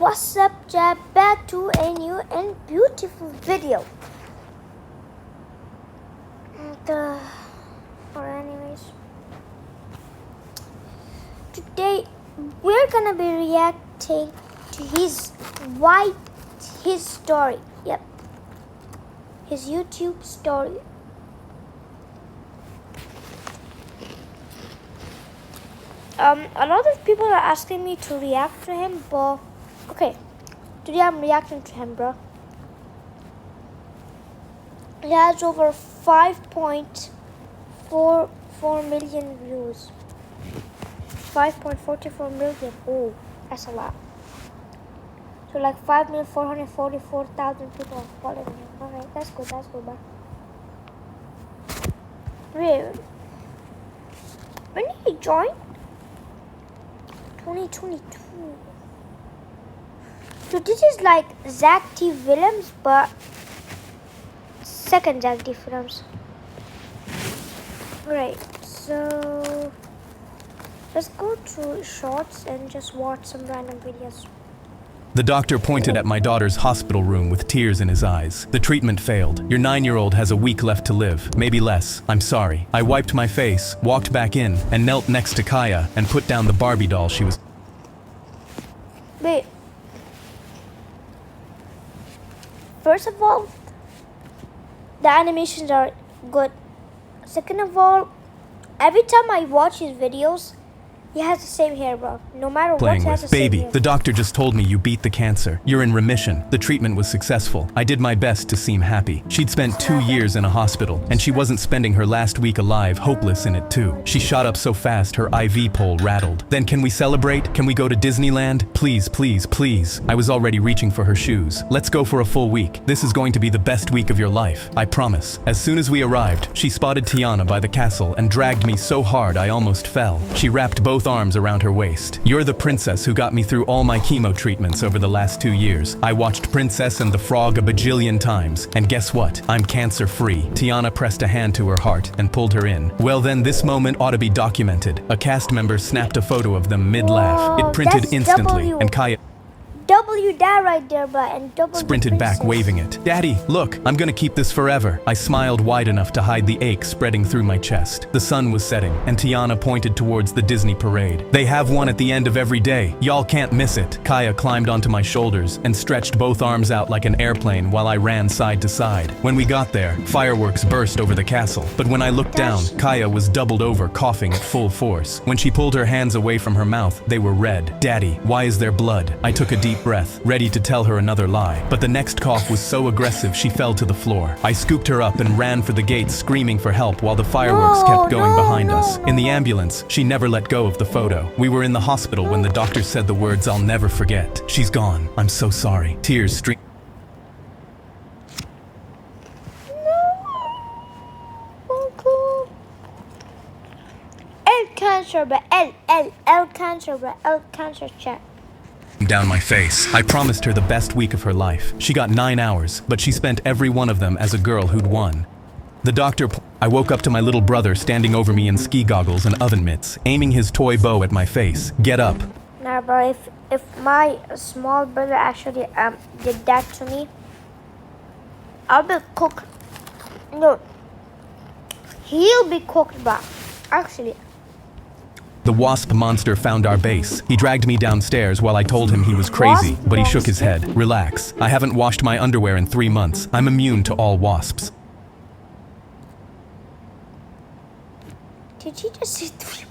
What's up, Jab? Back to a new and beautiful video. Anyways, today we're gonna be reacting to his story. Yep, his YouTube story. A lot of people are asking me to react to him, but okay, today I'm reacting to him, bro. He has over 5.44 million views. 5.44 million. Oh, that's a lot. So like 5,444,000 people are following him. Alright, that's good, bro. Wait, when did he join? 2022. So this is like Zach T. Williams, but second Zach T. Williams. Right, so let's go to shorts and just watch some random videos. The doctor pointed at my daughter's hospital room with tears in his eyes. The treatment failed. Your 9-year-old has a week left to live, maybe less. I'm sorry. I wiped my face, walked back in, and knelt next to Kaya and put down the Barbie doll she was... Wait. First of all, the animations are good. Second of all, every time I watch his videos, he has the same hair, bro. No matter what, he has the same Baby, hair. the doctor just told me you beat the cancer. You're in remission. The treatment was successful. I did my best to seem happy. She'd spent 2 years in a hospital, and she wasn't spending her last week alive, hopeless in it too. She shot up so fast her IV pole rattled. Then can we celebrate? Can we go to Disneyland? Please, please, please. I was already reaching for her shoes. Let's go for a full week. This is going to be the best week of your life. I promise. As soon as we arrived, she spotted Tiana by the castle and dragged me so hard I almost fell. She wrapped both arms around her waist. You're the princess who got me through all my chemo treatments over the last 2 years. I watched Princess and the Frog a bajillion times, and guess what? I'm cancer-free. Tiana pressed a hand to her heart and pulled her in. Well then, this moment ought to be documented. A cast member snapped a photo of them mid-laugh. It printed instantly, and Kaya W that right there, but and W sprinted back, princess. waving it. Daddy, look, I'm gonna keep this forever. I smiled wide enough to hide the ache spreading through my chest. The sun was setting, and Tiana pointed towards the Disney parade. They have one at the end of every day. Y'all can't miss it. Kaya climbed onto my shoulders and stretched both arms out like an airplane while I ran side to side. When we got there, fireworks burst over the castle. But when I looked down, Kaya was doubled over, coughing at full force. When she pulled her hands away from her mouth, they were red. Daddy, why is there blood? I took a deep breath, ready to tell her another lie. But the next cough was so aggressive she fell to the floor. I scooped her up and ran for the gate screaming for help while the fireworks kept going behind us. In the ambulance, she never let go of the photo. We were in the hospital when the doctor said the words I'll never forget. She's gone. I'm so sorry. Tears streamed. El cancer, bro. El cancer, bro. El cancer chat. Down my face. I promised her the best week of her life. She got 9 hours, but she spent every one of them as a girl who'd won. The doctor... I woke up to my little brother standing over me in ski goggles and oven mitts, aiming his toy bow at my face. Get up. Nah, bro, if my small brother actually did that to me, I'll be cooked. No, he'll be cooked, bro. Actually. The wasp monster found our base. He dragged me downstairs while I told him he was crazy, but he shook his head. Relax. I haven't washed my underwear in 3 months. I'm immune to all wasps. Did he just say 3 months?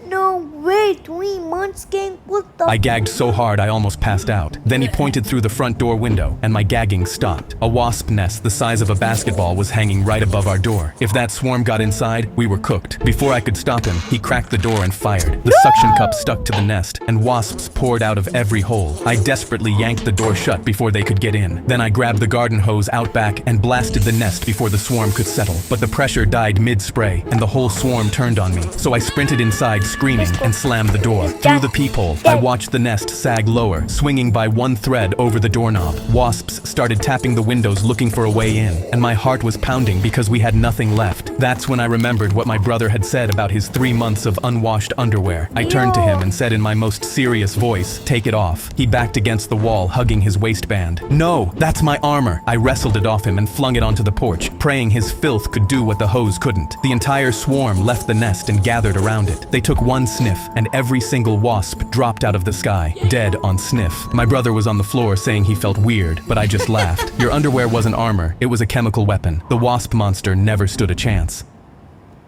No way, 3 months, gang. What the? I gagged so hard I almost passed out. Then he pointed through the front door window, and my gagging stopped. A wasp nest the size of a basketball was hanging right above our door. If that swarm got inside, we were cooked. Before I could stop him, he cracked the door and fired. The suction cup stuck to the nest, and wasps poured out of every hole. I desperately yanked the door shut before they could get in. Then I grabbed the garden hose out back and blasted the nest before the swarm could settle. But the pressure died mid-spray, and the whole swarm turned on me. So I sprinted inside, screaming screaming and slammed the door. Through the peephole, I watched the nest sag lower, swinging by one thread over the doorknob. Wasps started tapping the windows looking for a way in, and my heart was pounding because we had nothing left. That's when I remembered what my brother had said about his 3 months of unwashed underwear. I turned to him and said in my most serious voice, "Take it off." He backed against the wall, hugging his waistband. "No, that's my armor." I wrestled it off him and flung it onto the porch, praying his filth could do what the hose couldn't. The entire swarm left the nest and gathered around it. They took one sniff, and every single wasp dropped out of the sky, dead on sniff. My brother was on the floor saying he felt weird, but I just laughed. Your underwear wasn't armor, it was a chemical weapon. The wasp monster never stood a chance.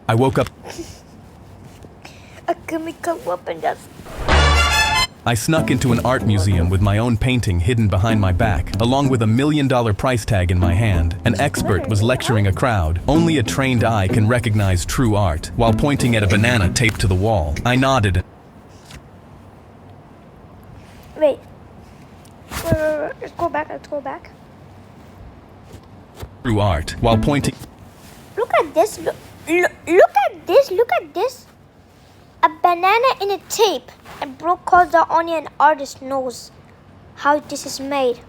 I woke up. A chemical weapon does. I snuck into an art museum with my own painting hidden behind my back, along with a $1 million price tag in my hand. An expert was lecturing a crowd. Only a trained eye can recognize true art, while pointing at a banana taped to the wall. I nodded. Wait. Let's go back. True art, while pointing. Look at this. Look at this. A banana in a tape. And bro calls the onion artist knows how this is made.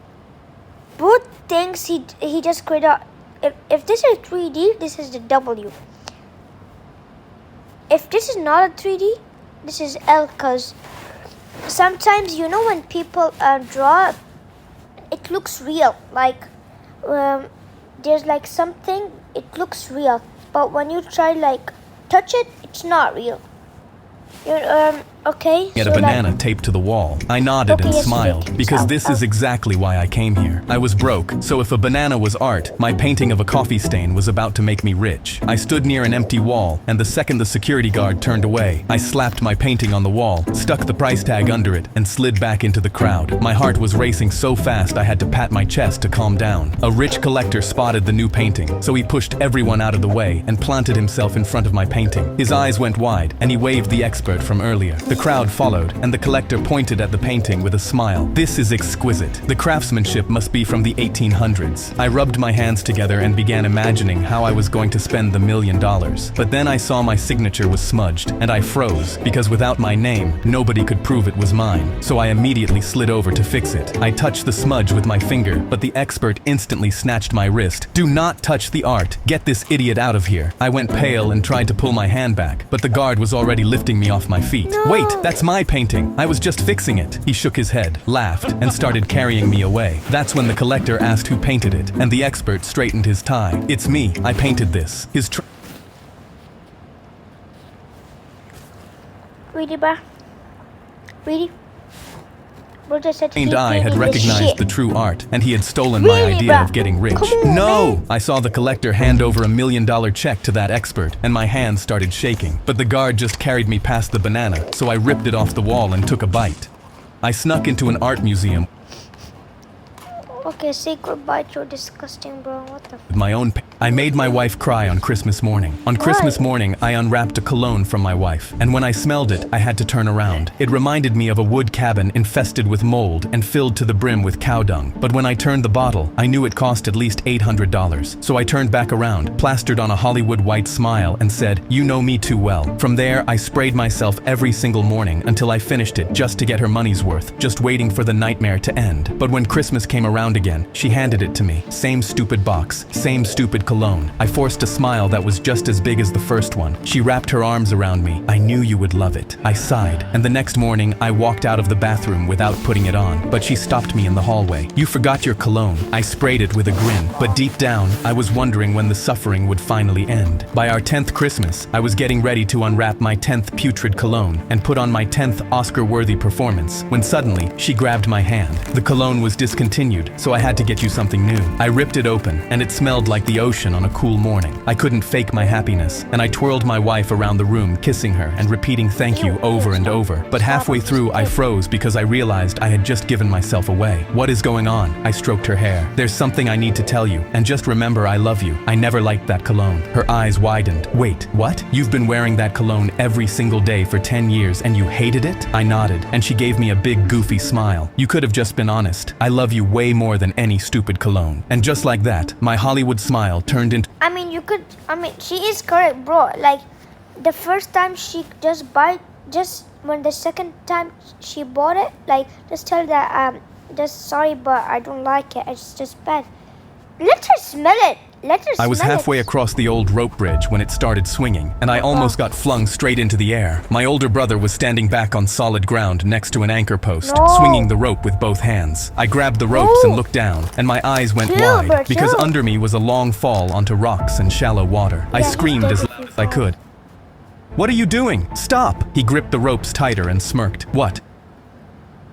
Bro thinks he just created a, if this is 3D, this is the W. If this is not a 3D, this is L, cause sometimes you know when people draw, it looks real. Like there's like something, it looks real, but when you try like touch it, it's not real. Okay. At a banana taped to the wall. I nodded and smiled, because this is exactly why I came here. I was broke, so if a banana was art, my painting of a coffee stain was about to make me rich. I stood near an empty wall, and the second the security guard turned away, I slapped my painting on the wall, stuck the price tag under it, and slid back into the crowd. My heart was racing so fast I had to pat my chest to calm down. A rich collector spotted the new painting, so he pushed everyone out of the way and planted himself in front of my painting. His eyes went wide, and he waved the expert from earlier. The crowd followed, and the collector pointed at the painting with a smile. "This is exquisite. The craftsmanship must be from the 1800s. I rubbed my hands together and began imagining how I was going to spend the $1 million. But then I saw my signature was smudged, and I froze, because without my name, nobody could prove it was mine. So I immediately slid over to fix it. I touched the smudge with my finger, but the expert instantly snatched my wrist. "Do not touch the art. Get this idiot out of here." I went pale and tried to pull my hand back, but the guard was already lifting me off my feet. No. "Wait, that's my painting. I was just fixing it." He shook his head, laughed, and started carrying me away. That's when the collector asked who painted it, and the expert straightened his tie. "It's me. I painted this." Really, bro? Really? Bro just said trained he eye had painted the recognized shit. the true art, and he had stolen my Really, idea bruh? of getting rich. Come on, No! man. I saw the collector hand over $1 million check to that expert, and my hands started shaking. But the guard just carried me past the banana, so I ripped it off the wall and took a bite. I snuck into an art museum Okay, say goodbye to disgusting, bro. What the with my own I made my wife cry on Christmas morning. On Christmas morning, I unwrapped a cologne from my wife, and when I smelled it, I had to turn around. It reminded me of a wood cabin infested with mold and filled to the brim with cow dung. But when I turned the bottle, I knew it cost at least $800. So I turned back around, plastered on a Hollywood white smile, and said, "You know me too well." From there, I sprayed myself every single morning until I finished it just to get her money's worth, just waiting for the nightmare to end. But when Christmas came around again, she handed it to me. Same stupid box, same stupid cologne. I forced a smile that was just as big as the first one. She wrapped her arms around me. "I knew you would love it." I sighed, and the next morning I walked out of the bathroom without putting it on, but she stopped me in the hallway. "You forgot your cologne." I sprayed it with a grin, but deep down, I was wondering when the suffering would finally end. By our 10th Christmas, I was getting ready to unwrap my 10th putrid cologne and put on my 10th Oscar-worthy performance, when suddenly, she grabbed my hand. The cologne was discontinued, so I had to get you something new. I ripped it open, and it smelled like the ocean on a cool morning. I couldn't fake my happiness, and I twirled my wife around the room, kissing her and repeating thank you over and over. But halfway through, I froze because I realized I had just given myself away. "What is going on?" I stroked her hair. "There's something I need to tell you, and just remember I love you. I never liked that cologne." Her eyes widened. "Wait, what? You've been wearing that cologne every single day for 10 years and you hated it?" I nodded, and she gave me a big goofy smile. "You could have just been honest. I love you way more than any stupid cologne." And just like that, my Hollywood smile turned into she is correct, bro. Like, the first time she just bite just when the second time she bought it, like just tell her that just sorry, but I don't like it. It's just bad. Let her smell it. Let her smell it. I was halfway across the old rope bridge when it started swinging, and I almost got flung straight into the air. My older brother was standing back on solid ground next to an anchor post, swinging the rope with both hands. I grabbed the ropes and looked down, and my eyes went wide because under me was a long fall onto rocks and shallow water. I screamed as loud as I could. "What are you doing? Stop!" He gripped the ropes tighter and smirked. "What?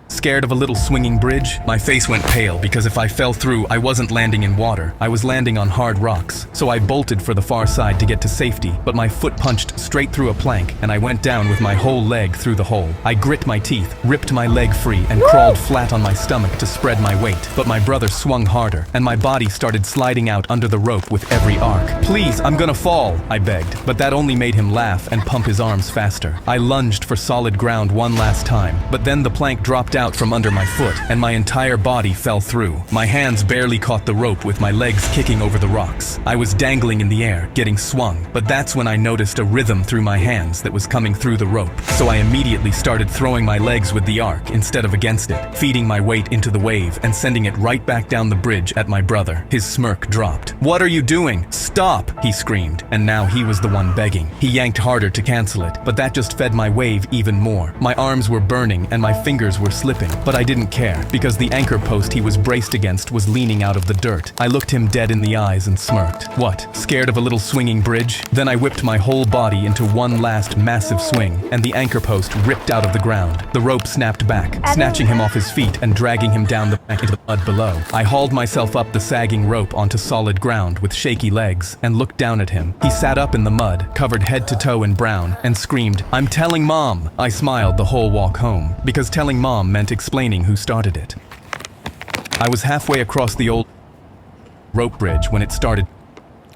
Scared of a little swinging bridge?" My face went pale because if I fell through, I wasn't landing in water. I was landing on hard rocks. So I bolted for the far side to get to safety, but my foot punched straight through a plank and I went down with my whole leg through the hole. I grit my teeth, ripped my leg free, and crawled flat on my stomach to spread my weight. But my brother swung harder and my body started sliding out under the rope with every arc. "Please, I'm gonna fall," I begged, but that only made him laugh and pump his arms faster. I lunged for solid ground one last time, but then the plank dropped out from under my foot and my entire body fell through. My hands barely caught the rope with my legs kicking over the rocks. I was dangling in the air, getting swung, but that's when I noticed a rhythm through my hands that was coming through the rope. So I immediately started throwing my legs with the arc instead of against it, feeding my weight into the wave and sending it right back down the bridge at my brother. His smirk dropped. "What are you doing? Stop!" he screamed, and now he was the one begging. He yanked harder to cancel it, but that just fed my wave even more. My arms were burning and my fingers were slipping, but I didn't care because the anchor post he was braced against was leaning out of the dirt. I looked him dead in the eyes and smirked. "What, scared of a little swinging bridge?" Then I whipped my whole body into one last massive swing, and the anchor post ripped out of the ground. The rope snapped back, snatching him off his feet and dragging him down the bank into the mud below. I hauled myself up the sagging rope onto solid ground with shaky legs and looked down at him. He sat up in the mud, covered head to toe in brown, and screamed, "I'm telling Mom!" I smiled the whole walk home, because telling Mom meant explaining who started it. I was halfway across the old rope bridge when it started.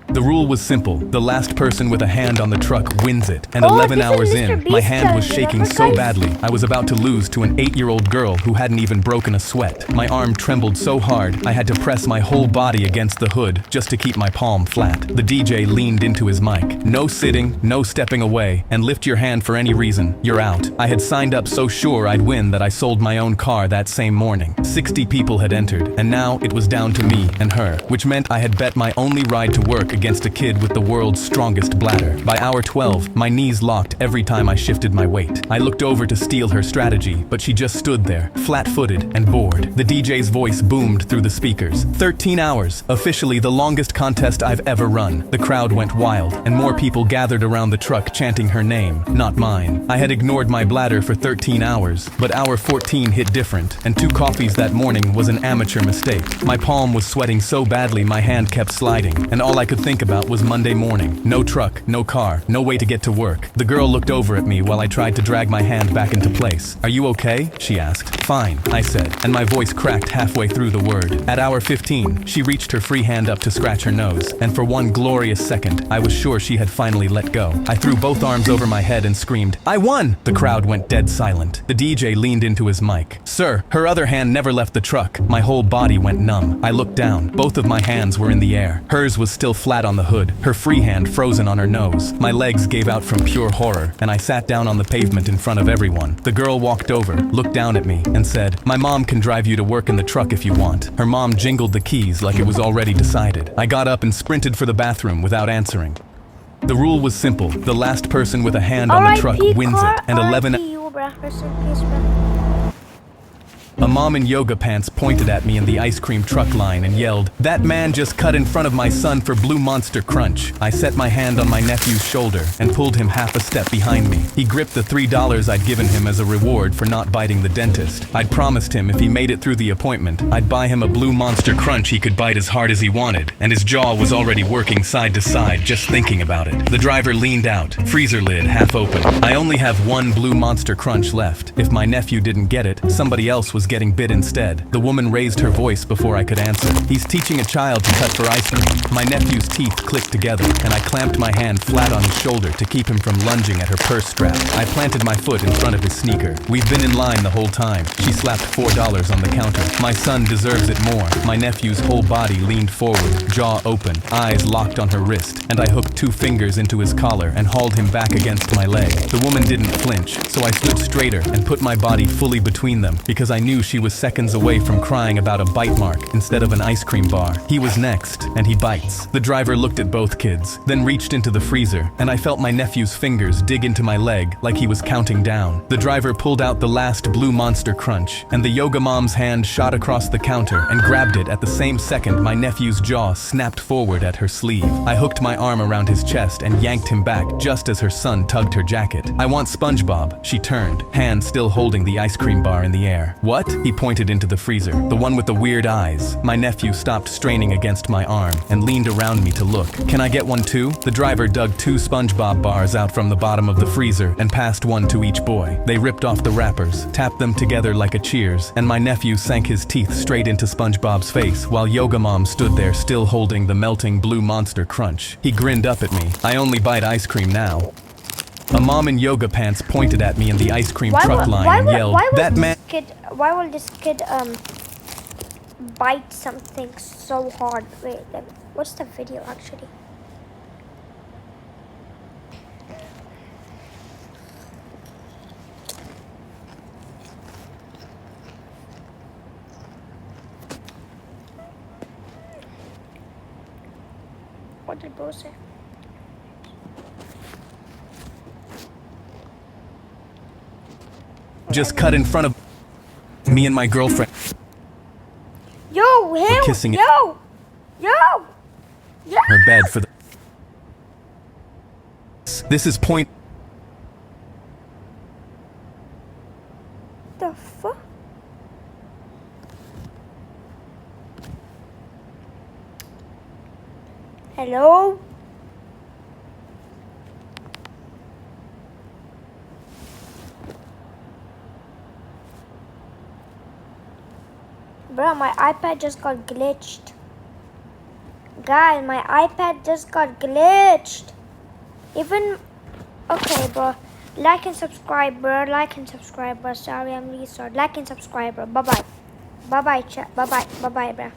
The rule was simple. The last person with a hand on the truck wins it. And 11 hours in, my hand was shaking so badly, I was about to lose to an 8-year-old girl who hadn't even broken a sweat. My arm trembled so hard, I had to press my whole body against the hood just to keep my palm flat. The DJ leaned into his mic. "No sitting, no stepping away, and lift your hand for any reason. You're out." I had signed up so sure I'd win that I sold my own car that same morning. 60 people had entered, and now it was down to me and her, which meant I had bet my only ride to work against a kid with the world's strongest bladder. By hour 12, my knees locked every time I shifted my weight. I looked over to steal her strategy, but she just stood there, flat-footed and bored. The DJ's voice boomed through the speakers. 13 hours, officially the longest contest I've ever run. The crowd went wild, and more people gathered around the truck chanting her name, not mine. I had ignored my bladder for 13 hours, but hour 14 hit different, and 2 coffees that morning was an amateur mistake. My palm was sweating so badly my hand kept sliding, and all I could think about was Monday morning. No truck, no car, no way to get to work. The girl looked over at me while I tried to drag my hand back into place. "Are you okay?" she asked. "Fine," I said, and my voice cracked halfway through the word. At hour 15, she reached her free hand up to scratch her nose, and for one glorious second, I was sure she had finally let go. I threw both arms over my head and screamed, "I won!" The crowd went dead silent. The DJ leaned into his mic. "Sir," her other hand never left the truck. My whole body went numb. I looked down. Both of my hands were in the air. Hers was still flat on the hood, her free hand frozen on her nose. My legs gave out from pure horror, and I sat down on the pavement in front of everyone. The girl walked over, looked down at me, and said, "My mom can drive you to work in the truck if you want." Her mom jingled the keys like it was already decided. I got up and sprinted for the bathroom without answering. The rule was simple. The last person with a hand on the truck wins it, and 11 A mom in yoga pants pointed at me in the ice cream truck line and yelled, "That man just cut in front of my son for Blue Monster Crunch." I set my hand on my nephew's shoulder and pulled him half a step behind me. He gripped the $3 I'd given him as a reward for not biting the dentist. I'd promised him if he made it through the appointment, I'd buy him a Blue Monster Crunch he could bite as hard as he wanted, and his jaw was already working side to side just thinking about it. The driver leaned out, freezer lid half open. I only have one Blue Monster Crunch left. If my nephew didn't get it, somebody else was getting getting bit instead. The woman raised her voice before I could answer. He's teaching a child to cut for ice cream. My nephew's teeth clicked together, and I clamped my hand flat on his shoulder to keep him from lunging at her purse strap. I planted my foot in front of his sneaker. We've been in line the whole time. She slapped $4 on the counter. My son deserves it more. My nephew's whole body leaned forward, jaw open, eyes locked on her wrist, and I hooked 2 fingers into his collar and hauled him back against my leg. The woman didn't flinch, so I stood straighter and put my body fully between them because I knew she was seconds away from crying about a bite mark instead of an ice cream bar. He was next, and he bites. The driver looked at both kids, then reached into the freezer, and I felt my nephew's fingers dig into my leg like he was counting down. The driver pulled out the last blue Monster Crunch, and the yoga mom's hand shot across the counter and grabbed it at the same second my nephew's jaw snapped forward at her sleeve. I hooked my arm around his chest and yanked him back just as her son tugged her jacket. "I want SpongeBob." She turned, hand still holding the ice cream bar in the air. "What?" He pointed into the freezer, the one with the weird eyes. My nephew stopped straining against my arm and leaned around me to look. "Can I get one too?" The driver dug 2 SpongeBob bars out from the bottom of the freezer and passed one to each boy. They ripped off the wrappers, tapped them together like a cheers, and my nephew sank his teeth straight into SpongeBob's face while Yoga Mom stood there still holding the melting blue Monster Crunch. He grinned up at me. "I only bite ice cream now." A mom in yoga pants pointed at me in the ice cream truck line and yelled, "That man..." Why will this kid bite something so hard? Wait, what's the video actually? What did bro say? Just cut in front of me and my girlfriend. Yo, him! Kissing yo! her bed for the... This is point... The fuck? Hello? Bro, my iPad just got glitched. Guys, my iPad just got glitched. Even... Okay, bro. Like and subscribe, bro. Like and subscribe, bro. Sorry, I'm really sorry. Like and subscribe, bro. Bye-bye. Bye-bye, chat. Bye-bye. Bye-bye, bro.